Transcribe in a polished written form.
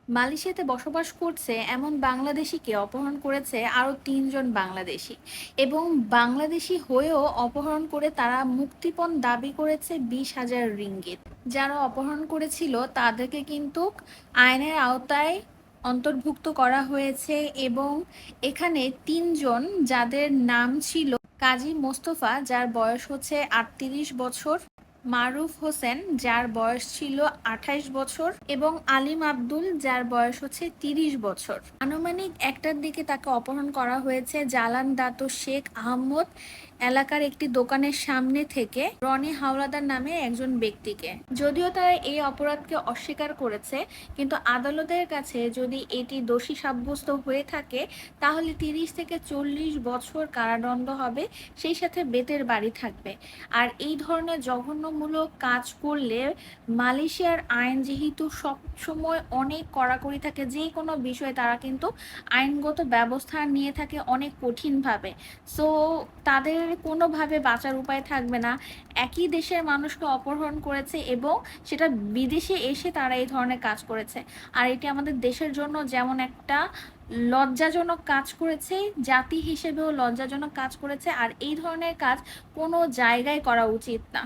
মালয়েশিয়াতে বসবাস করছে এমন বাংলাদেশিকে অপহরণ করেছে আরও ৩ জন বাংলাদেশি, এবং বাংলাদেশি হয়েও অপহরণ করে তারা মুক্তিপণ দাবি করেছে ২০,০০০ রিঙ্গিত। যারা অপহরণ করেছিল তাদেরকে কিন্তু আইনের আওতায় অন্তর্ভুক্ত করা হয়েছে, এবং এখানে ৩ জন, যাদের নাম ছিল কাজী মোস্তফা, যার বয়স হচ্ছে ৩৮ বছর, মারুফ হোসেন, যার বয়স ছিল ২৮ বছর, এবং আলিম আব্দুল, যার বয়স হচ্ছে ৩০ বছর। আনুমানিক ১টার দিকে তাকে অপহরণ করা হয়েছে জালান দাতো শেখ আহমদ এলাকার একটি দোকানের সামনে থেকে রনি হাওলাদার নামে একজন ব্যক্তিকে। যদিও তারা এই অপরাধকে অস্বীকার করেছে, কিন্তু আদালতের কাছে যদি এটি দোষী সাব্যস্ত হয়ে থাকে তাহলে ৩০ থেকে ৪০ বছর কারাদণ্ড হবে, সেই সাথে বেতের বাড়ি থাকবে। আর এই ধরনের জঘন্যমূলক কাজ করলে মালয়েশিয়ার আইন যেহেতু সব সময় অনেক কড়াকড়ি থাকে, যে কোনো বিষয়ে তারা কিন্তু আইনগত ব্যবস্থা নিয়ে থাকে অনেক কঠিনভাবে। সো তাদের কোনোভাবে বাঁচার উপায় থাকবে না। একই দেশের মানুষকে অপহরণ করেছে এবং সেটা বিদেশে এসে তারা এই ধরনের কাজ করেছে। আর এটি আমাদের দেশের জন্য যেমন একটা লজ্জাজনক কাজ করেছে, জাতি হিসেবেও লজ্জাজনক কাজ করেছে, আর এই ধরনের কাজ কোনো জায়গায় করা উচিত না।